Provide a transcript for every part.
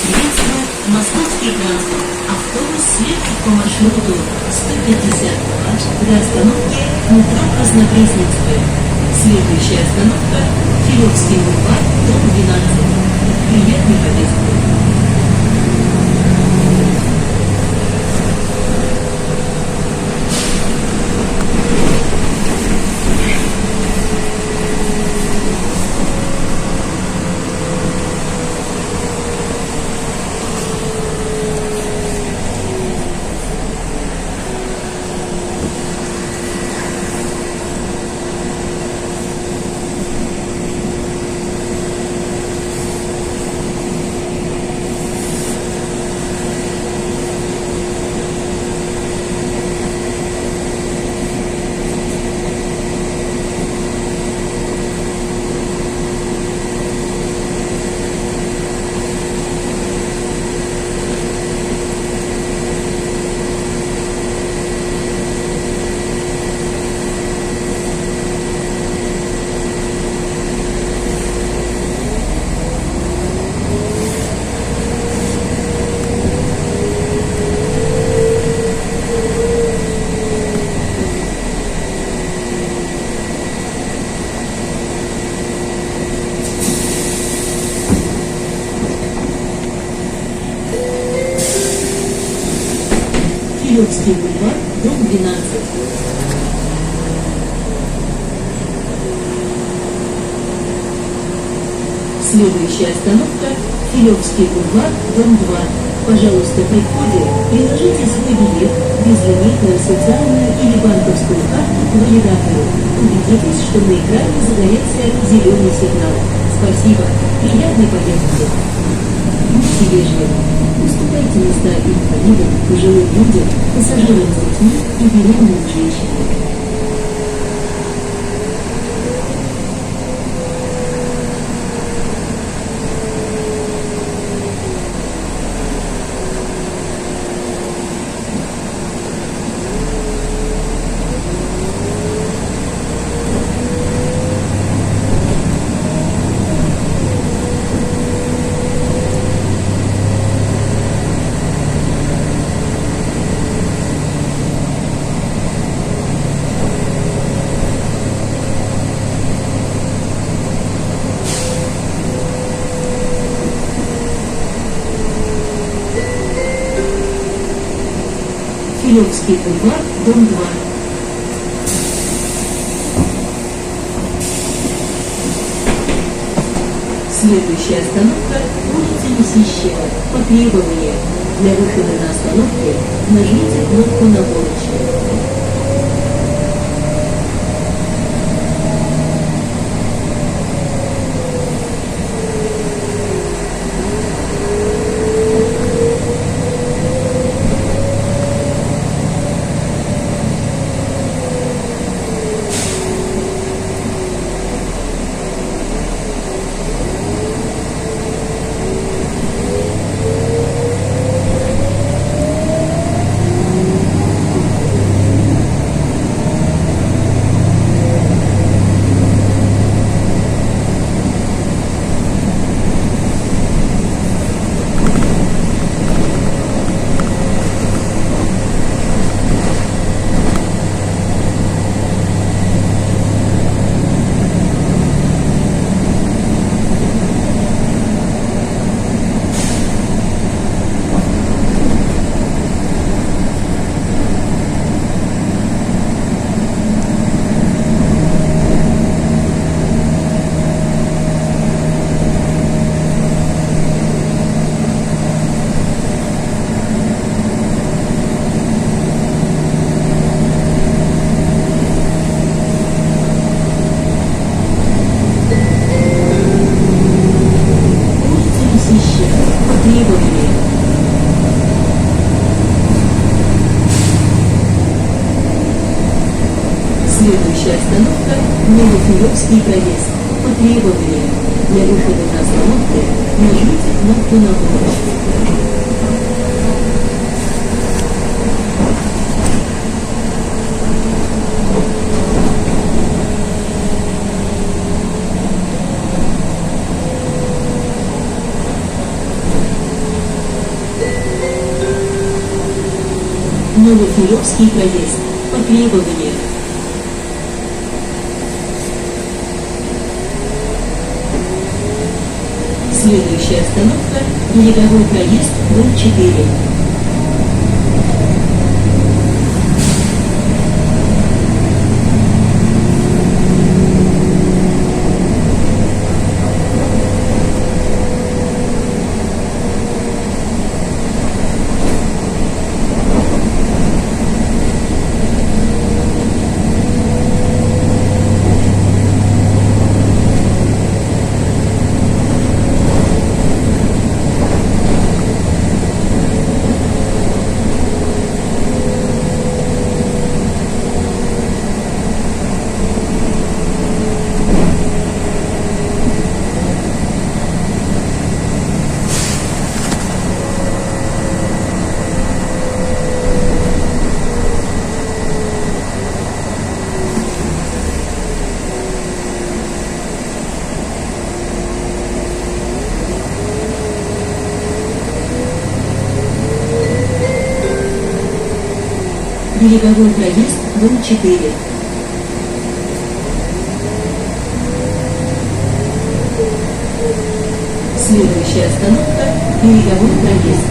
Приветствует московский транспорт. Автобус следует по маршруту 152 до остановки метро Краснопресненская. Следующая остановка — Филевский бульвар, дом 12. Приятной поездки! Филевский бульвар, дом 12. Следующая остановка — Филевский бульвар, дом 2. Пожалуйста, при входе приложите свой билет, безлимитную социальную или банковскую карту к валидатору. Убедитесь, что на экране загорелся зеленый сигнал. Спасибо. Приятной поездки. Будьте вежливы. Уступайте места инвалидам, пожилым людям, пассажирам с детьми и беременным женщинам. Филевский бульвар, дом 2. Следующая остановка — улица Лисищева. По требованию. Для выхода на остановке нажмите кнопку на полочке. Следующая остановка — Новофилевский проезд. По требованию. Для выхода на остановку нажмите кнопку на полочке. Новофилевский проезд. По требованию. Следующая остановка – Береговой проезд, дом 4. Береговой проезд, дом 4. Следующая остановка – Береговой проезд.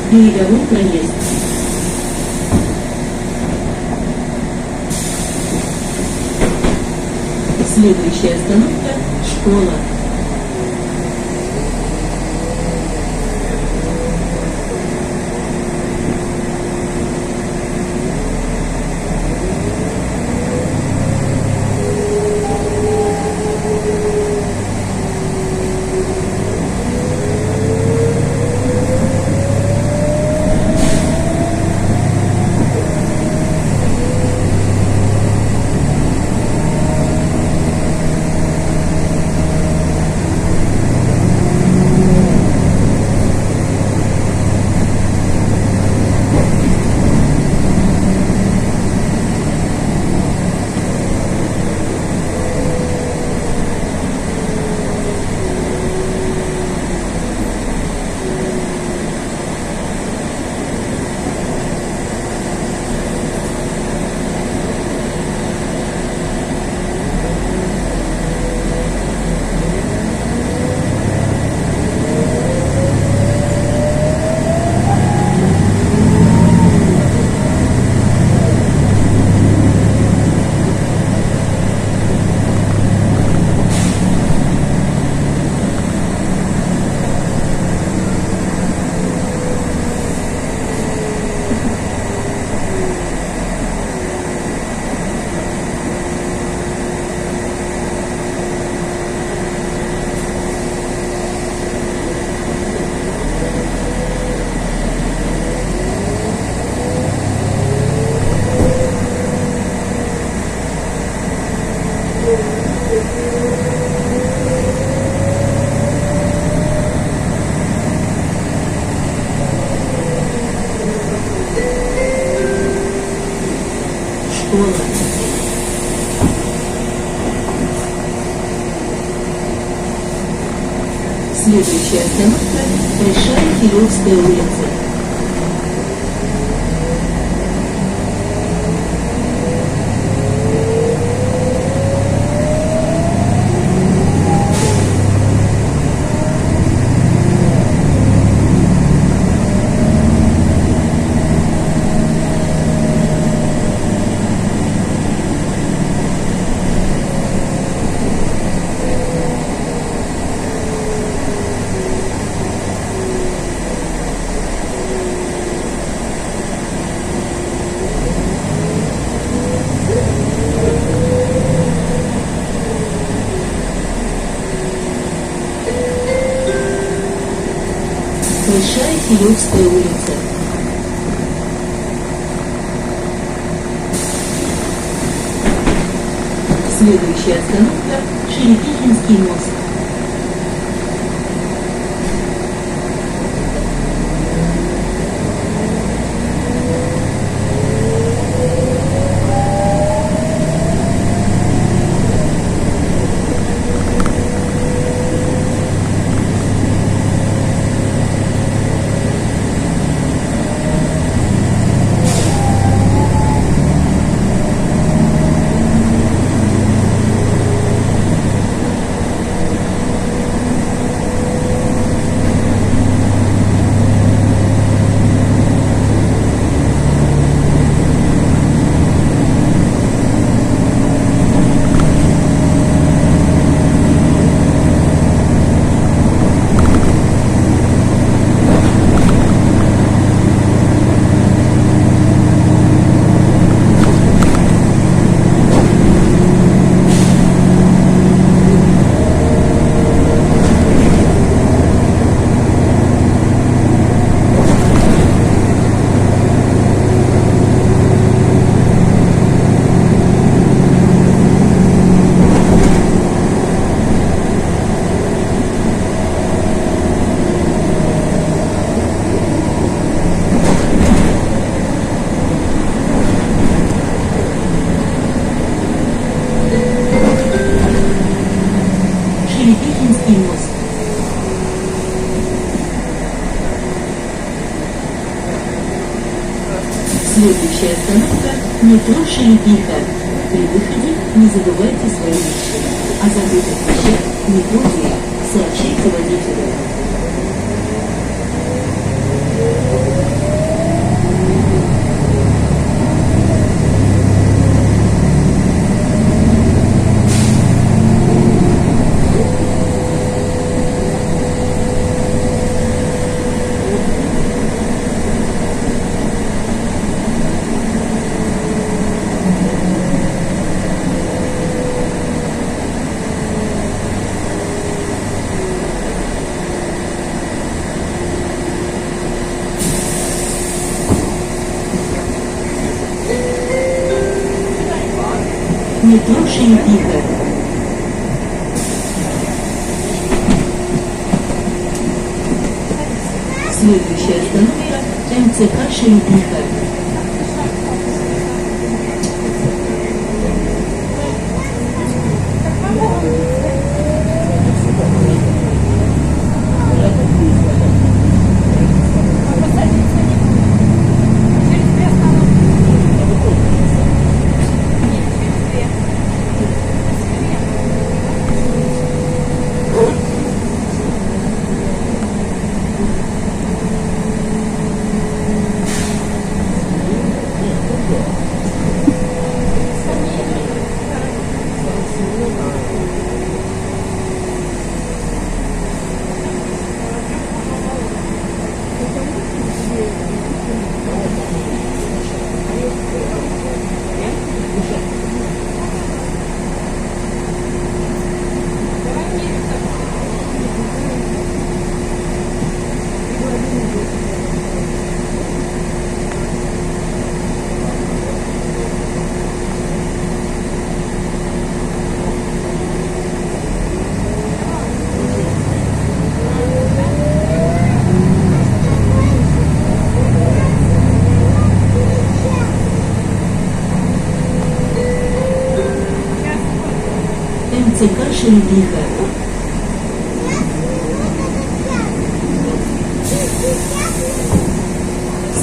Береговой проезд. Следующая остановка – школа. Следующая остановка – Большая Кирилловская улица. Большая Кирилловская улица. Следующая остановка – Шерепихинский мост. Шерепихинский мост. Следующая остановка – метро Шерепиха. При выходе не забывайте свои вещи. О забытых вещах не будьте, сообщите водителю. Метро Шерепиха. Следующая остановка – МЦК Шерепиха. МЦК Шерепиха.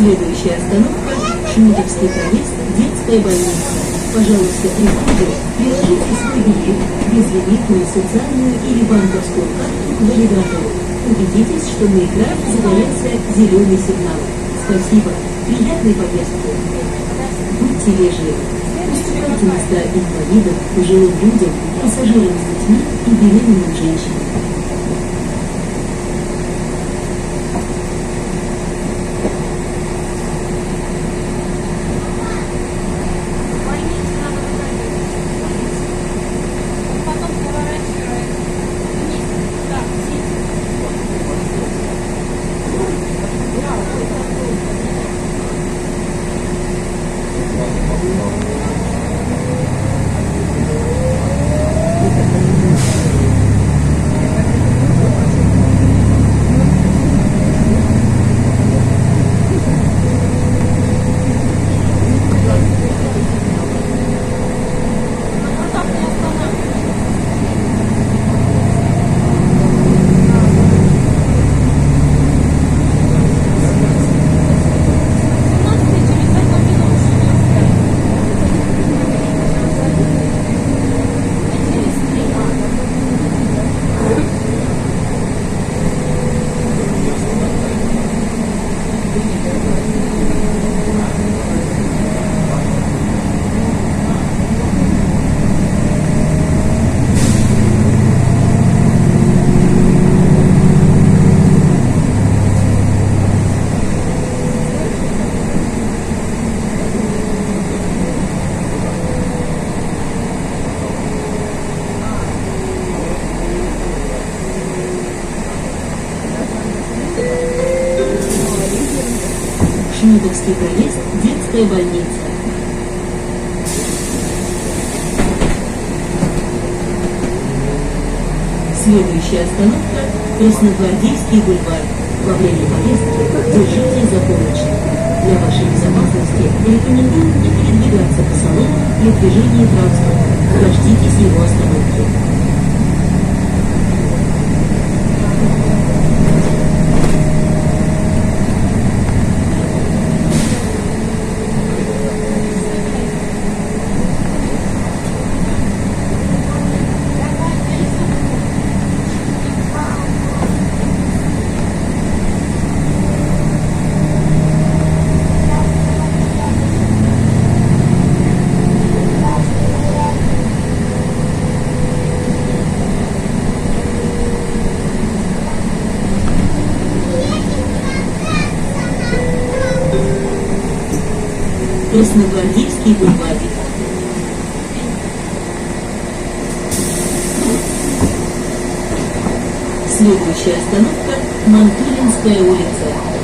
Следующая остановка – Шмидовский проезд, детская больница. Пожалуйста, при входе приложите свой билет, безлимитную социальную или банковскую карту к валидатору. Убедитесь, что на экране загорелся зеленый сигнал. Спасибо. Приятной поездки. Будьте вежливы. Уступайте места инвалидам, пожилым людям, пассажирам с детьми и беременным женщинам. Шмидовский проезд, детская больница. Следующая остановка – Красногвардейский бульвар. Во время поездки держите за поручни. Для вашей безопасности рекомендуем не передвигаться по салону при движении транспорта. Дождитесь его остановки. Красногвардейский бульвар. Следующая остановка – Мантулинская улица.